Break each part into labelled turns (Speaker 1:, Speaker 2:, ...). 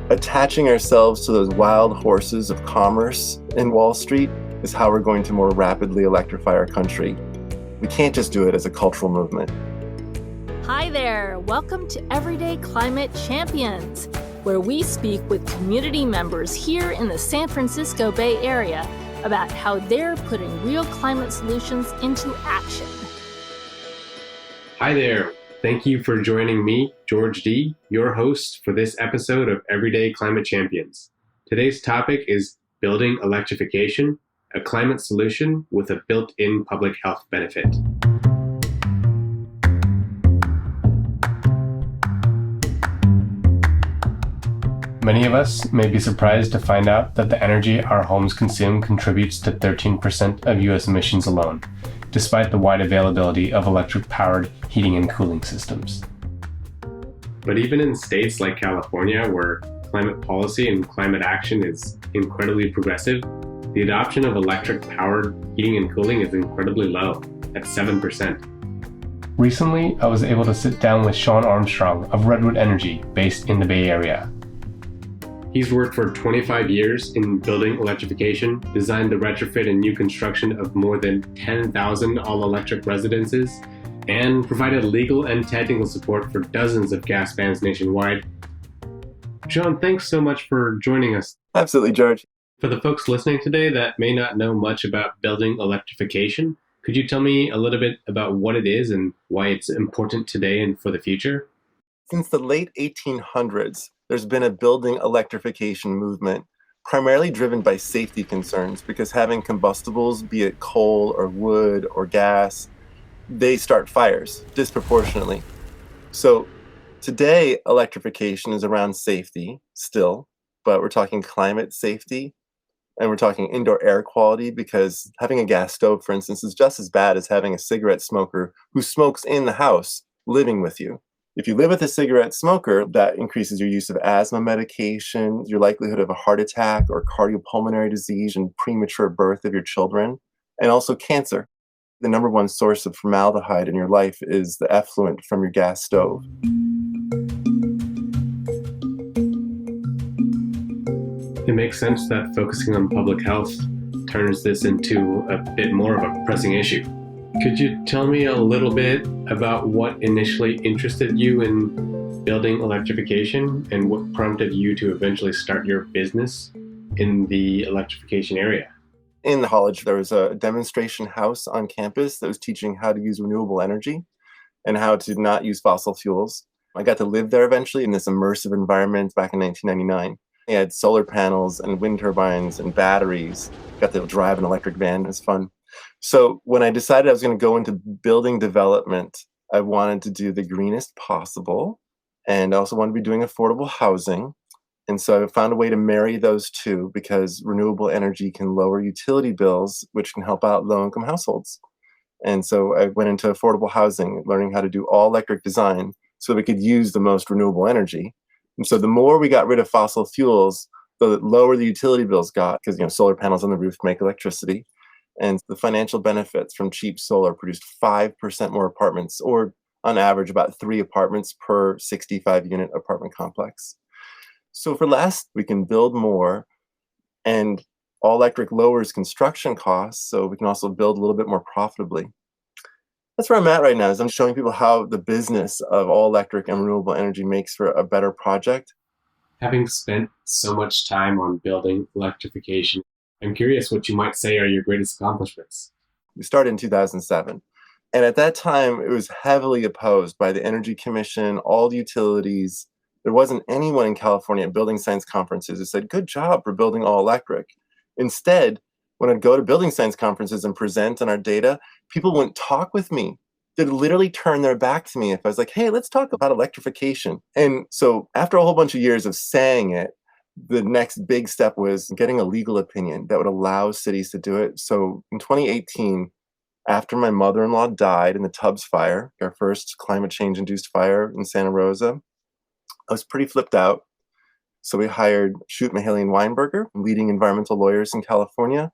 Speaker 1: Attaching ourselves to those wild horses of commerce in Wall Street is how we're going to more rapidly electrify our country. We can't just do it as a cultural movement.
Speaker 2: Hi there, welcome to Everyday Climate Champions, where we speak with community members here in the San Francisco Bay Area about how they're putting real climate solutions into action.
Speaker 3: Hi there. Thank you for joining me, George D., your host for this episode of Everyday Climate Champions. Today's topic is building electrification, a climate solution with a built-in public health benefit. Many of us may be surprised to find out that the energy our homes consume contributes to 13% of U.S. emissions alone, despite the wide availability of electric-powered heating and cooling systems. But even in states like California, where climate policy and climate action is incredibly progressive, the adoption of electric-powered heating and cooling is incredibly low, at 7%. Recently, I was able to sit down with Sean Armstrong of Redwood Energy, based in the Bay Area. He's worked for 25 years in building electrification, designed the retrofit and new construction of more than 10,000 all-electric residences, and provided legal and technical support for dozens of gas bans nationwide. Sean, thanks so much for joining us.
Speaker 1: Absolutely, George.
Speaker 3: For the folks listening today that may not know much about building electrification, could you tell me a little bit about what it is and why it's important today and for the future?
Speaker 1: Since the late 1800s, there's been a building electrification movement, primarily driven by safety concerns, because having combustibles, be it coal or wood or gas, they start fires disproportionately. So today, electrification is around safety still, but we're talking climate safety and we're talking indoor air quality, because having a gas stove, for instance, is just as bad as having a cigarette smoker who smokes in the house living with you. If you live with a cigarette smoker, that increases your use of asthma medication, your likelihood of a heart attack or cardiopulmonary disease and premature birth of your children, and also cancer. The number one source of formaldehyde in your life is the effluent from your gas stove.
Speaker 3: It makes sense that focusing on public health turns this into a bit more of a pressing issue. Could you tell me a little bit about what initially interested you in building electrification and what prompted you to eventually start your business in the electrification area?
Speaker 1: In college, there was a demonstration house on campus that was teaching how to use renewable energy and how to not use fossil fuels. I got to live there eventually in this immersive environment back in 1999. They had solar panels and wind turbines and batteries. Got to drive an electric van. It was fun. So when I decided I was going to go into building development, I wanted to do the greenest possible, and I also wanted to be doing affordable housing. And so I found a way to marry those two, because renewable energy can lower utility bills, which can help out low-income households. And so I went into affordable housing, learning how to do all-electric design so we could use the most renewable energy. And so the more we got rid of fossil fuels, the lower the utility bills got, because solar panels on the roof make electricity. And the financial benefits from cheap solar produced 5% more apartments, or on average about 3 apartments per 65-unit apartment complex. So for less, we can build more, and all-electric lowers construction costs, so we can also build a little bit more profitably. That's where I'm at right now, is I'm showing people how the business of all-electric and renewable energy makes for a better project.
Speaker 3: Having spent so much time on building electrification, I'm curious what you might say are your greatest accomplishments.
Speaker 1: We started in 2007. And at that time, it was heavily opposed by the Energy Commission, all the utilities. There wasn't anyone in California at building science conferences who said, good job for building all electric. Instead, when I'd go to building science conferences and present on our data, people wouldn't talk with me. They'd literally turn their back to me if I was like, hey, let's talk about electrification. And so after a whole bunch of years of saying it, the next big step was getting a legal opinion that would allow cities to do it. So in 2018, after my mother-in-law died in the Tubbs fire, our first climate change-induced fire in Santa Rosa, I was pretty flipped out. So we hired Schutt, Mahaley, and Weinberger, leading environmental lawyers in California,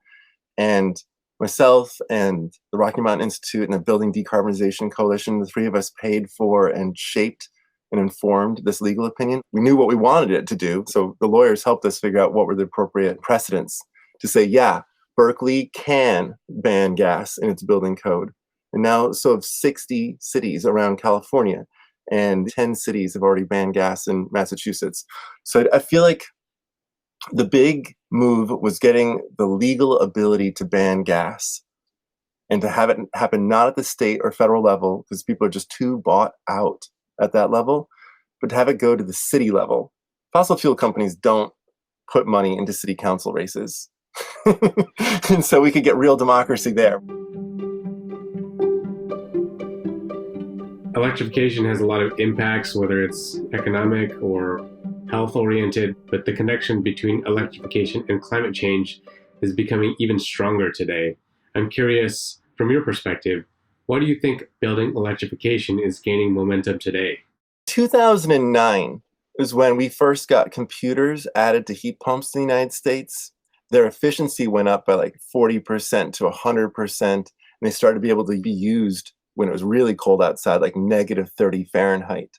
Speaker 1: and myself and the Rocky Mountain Institute and the Building Decarbonization Coalition, the three of us paid for and shaped and informed this legal opinion. We knew what we wanted it to do. So the lawyers helped us figure out what were the appropriate precedents to say, yeah, Berkeley can ban gas in its building code. And now, so have 60 cities around California, and 10 cities have already banned gas in Massachusetts. So I feel like the big move was getting the legal ability to ban gas and to have it happen not at the state or federal level, because people are just too bought out at that level, but to have it go to the city level. Fossil fuel companies don't put money into city council races. And so we could get real democracy there.
Speaker 3: Electrification has a lot of impacts, whether it's economic or health oriented, but the connection between electrification and climate change is becoming even stronger today. I'm curious, from your perspective, why do you think building electrification is gaining momentum today?
Speaker 1: 2009 is when we first got computers added to heat pumps in the United States. Their efficiency went up by like 40% to 100%, and they started to be able to be used when it was really cold outside, like negative 30 Fahrenheit.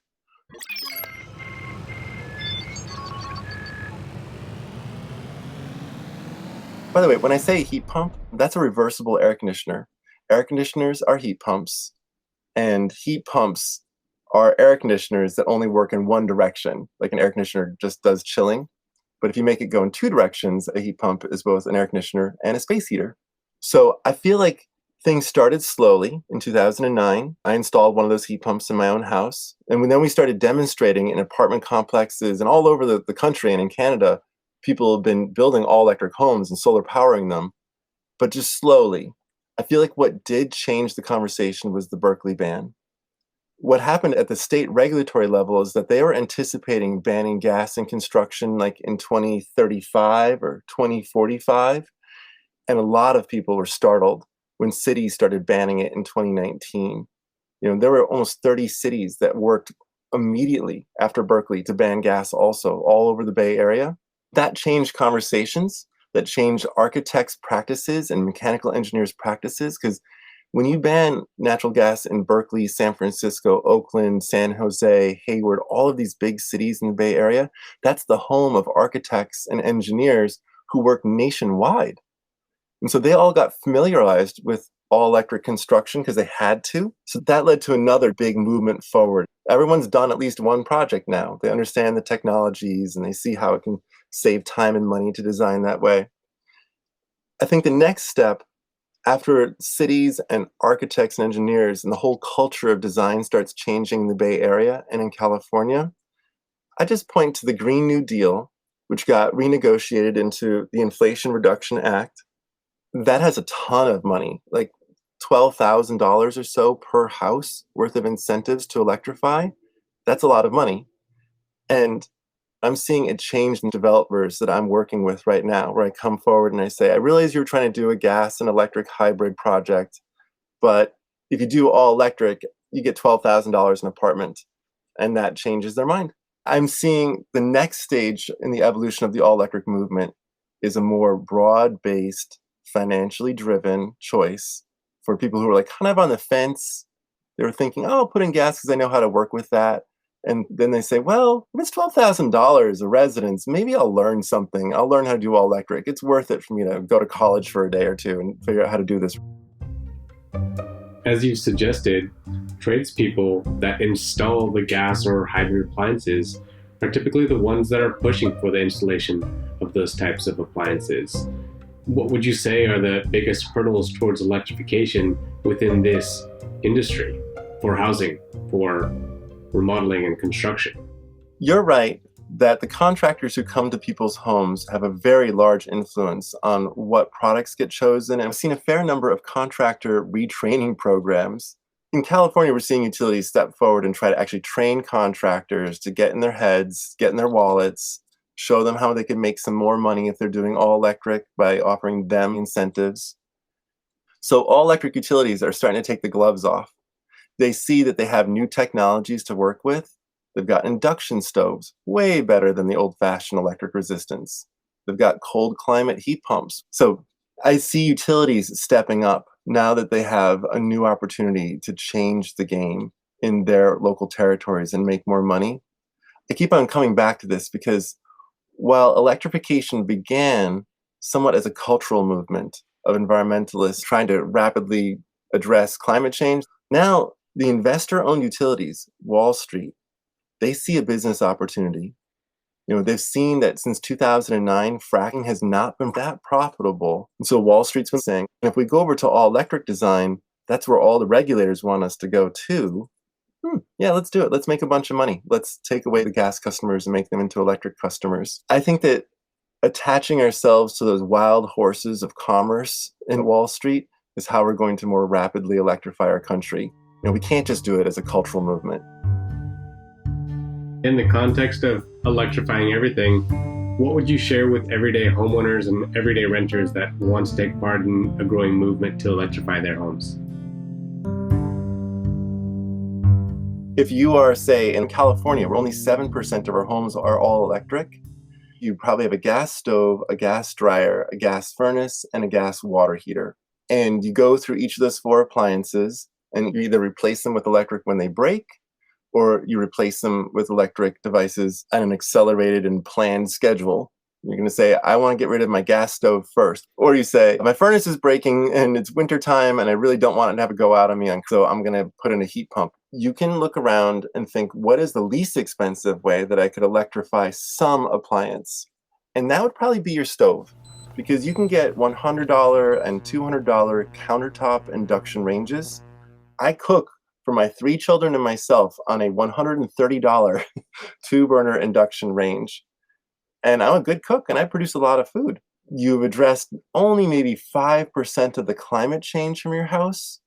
Speaker 1: By the way, when I say heat pump, that's a reversible air conditioner. Air conditioners are heat pumps, and heat pumps are air conditioners that only work in one direction. Like an air conditioner just does chilling. But if you make it go in two directions, a heat pump is both an air conditioner and a space heater. So I feel like things started slowly in 2009. I installed one of those heat pumps in my own house. And then we started demonstrating in apartment complexes and all over the country and in Canada. People have been building all electric homes and solar powering them, but just slowly. I feel like what did change the conversation was the Berkeley ban. What happened at the state regulatory level is that they were anticipating banning gas in construction like in 2035 or 2045. And a lot of people were startled when cities started banning it in 2019. There were almost 30 cities that worked immediately after Berkeley to ban gas also, all over the Bay Area. That changed conversations, that changed architects' practices and mechanical engineers' practices, because when you ban natural gas in Berkeley, San Francisco, Oakland, San Jose, Hayward, all of these big cities in the Bay Area, that's the home of architects and engineers who work nationwide. And so they all got familiarized with all electric construction because they had to. So that led to another big movement forward. Everyone's done at least one project now. They understand the technologies and they see how it can save time and money to design that way. I think the next step, after cities and architects and engineers and the whole culture of design starts changing in the Bay Area and in California, I just point to the Green New Deal, which got renegotiated into the Inflation Reduction Act. That has a ton of money, like $12,000 or so per house worth of incentives to electrify. That's a lot of money. And I'm seeing it change in developers that I'm working with right now, where I come forward and I say, I realize you're trying to do a gas and electric hybrid project, but if you do all electric, you get $12,000 an apartment, and that changes their mind. I'm seeing the next stage in the evolution of the all electric movement is a more broad-based, financially driven choice for people who are like kind of on the fence. They were thinking, oh, I'll put in gas because I know how to work with that. And then they say, well, if it's $12,000 a residence, maybe I'll learn something. I'll learn how to do all electric. It's worth it for me to go to college for a day or two and figure out how to do this.
Speaker 3: As you suggested, tradespeople that install the gas or hybrid appliances are typically the ones that are pushing for the installation of those types of appliances. What would you say are the biggest hurdles towards electrification within this industry for housing, for remodeling and construction?
Speaker 1: You're right that the contractors who come to people's homes have a very large influence on what products get chosen. And I've seen a fair number of contractor retraining programs. In California, we're seeing utilities step forward and try to actually train contractors to get in their heads, get in their wallets, show them how they can make some more money if they're doing all electric by offering them incentives. So all electric utilities are starting to take the gloves off. They see that they have new technologies to work with. They've got induction stoves, way better than the old-fashioned electric resistance. They've got cold climate heat pumps. So I see utilities stepping up now that they have a new opportunity to change the game in their local territories and make more money. I keep on coming back to this because while electrification began somewhat as a cultural movement of environmentalists trying to rapidly address climate change, now the investor-owned utilities, Wall Street, they see a business opportunity. They've seen that since 2009, fracking has not been that profitable. And so Wall Street's been saying, if we go over to all electric design, that's where all the regulators want us to go too. Yeah, let's do it. Let's make a bunch of money. Let's take away the gas customers and make them into electric customers. I think that attaching ourselves to those wild horses of commerce in Wall Street is how we're going to more rapidly electrify our country. We can't just do it as a cultural movement.
Speaker 3: In the context of electrifying everything, what would you share with everyday homeowners and everyday renters that want to take part in a growing movement to electrify their homes?
Speaker 1: If you are, say, in California, where only 7% of our homes are all electric, you probably have a gas stove, a gas dryer, a gas furnace, and a gas water heater. And you go through each of those 4 appliances, and you either replace them with electric when they break, or you replace them with electric devices at an accelerated and planned schedule. You're going to say, I want to get rid of my gas stove first. Or you say, my furnace is breaking and it's wintertime and I really don't want it to have to go out on me, so I'm going to put in a heat pump. You can look around and think, what is the least expensive way that I could electrify some appliance? And that would probably be your stove, because you can get $100 and $200 countertop induction ranges. I cook for my 3 children and myself on a $130 2-burner induction range. And I'm a good cook and I produce a lot of food. You've addressed only maybe 5% of the climate change from your house,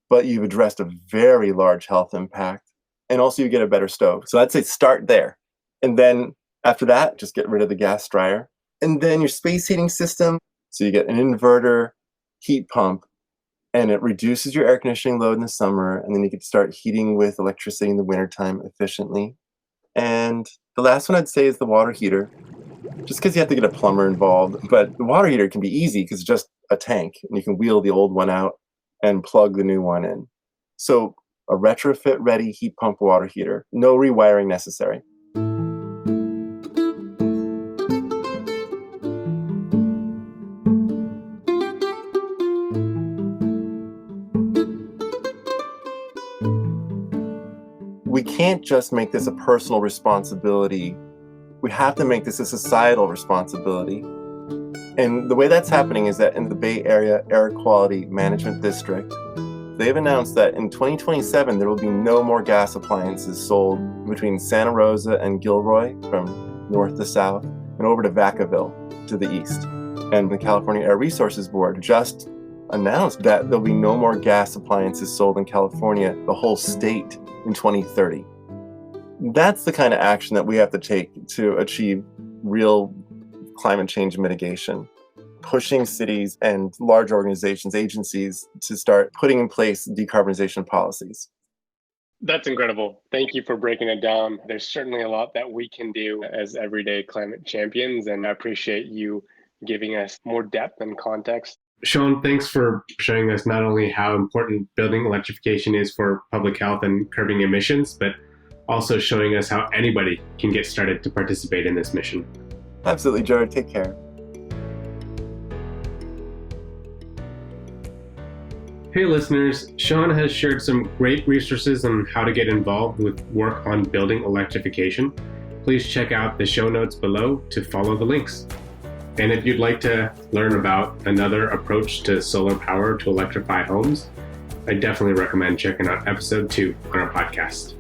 Speaker 1: but you've addressed a very large health impact. And also you get a better stove. So I'd say start there. And then after that, just get rid of the gas dryer. And then your space heating system. So you get an inverter, heat pump, and it reduces your air conditioning load in the summer. And then you get to start heating with electricity in the wintertime efficiently. And the last one I'd say is the water heater. Just because you have to get a plumber involved. But the water heater can be easy because it's just a tank and you can wheel the old one out and plug the new one in. So a retrofit ready heat pump water heater, no rewiring necessary. We can't just make this a personal responsibility. We have to make this a societal responsibility. And the way that's happening is that in the Bay Area Air Quality Management District, they've announced that in 2027, there will be no more gas appliances sold between Santa Rosa and Gilroy from north to south and over to Vacaville to the east. And the California Air Resources Board just announced that there'll be no more gas appliances sold in California, the whole state, in 2030. That's the kind of action that we have to take to achieve real climate change mitigation. Pushing cities and large organizations, agencies to start putting in place decarbonization policies.
Speaker 3: That's incredible. Thank you for breaking it down. There's certainly a lot that we can do as everyday climate champions, and I appreciate you giving us more depth and context. Sean, thanks for showing us not only how important building electrification is for public health and curbing emissions, but also showing us how anybody can get started to participate in this mission.
Speaker 1: Absolutely, Jared. Take care.
Speaker 3: Hey listeners, Sean has shared some great resources on how to get involved with work on building electrification. Please check out the show notes below to follow the links. And if you'd like to learn about another approach to solar power to electrify homes, I definitely recommend checking out episode 2 on our podcast.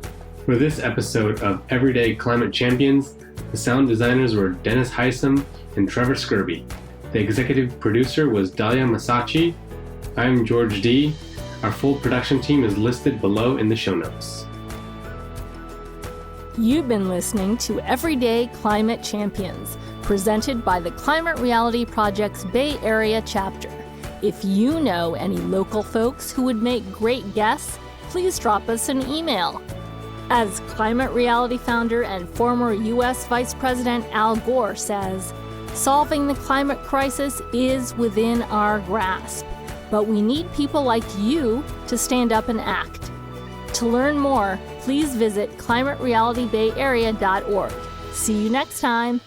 Speaker 3: For this episode of Everyday Climate Champions, the sound designers were Dennis Heisem and Trevor Skirby. The executive producer was Dalia Masachi. I'm George D. Our full production team is listed below in the show notes.
Speaker 2: You've been listening to Everyday Climate Champions, presented by the Climate Reality Project's Bay Area chapter. If you know any local folks who would make great guests, please drop us an email. As Climate Reality founder and former U.S. Vice President Al Gore says, solving the climate crisis is within our grasp, but we need people like you to stand up and act. To learn more, please visit climaterealitybayarea.org. See you next time.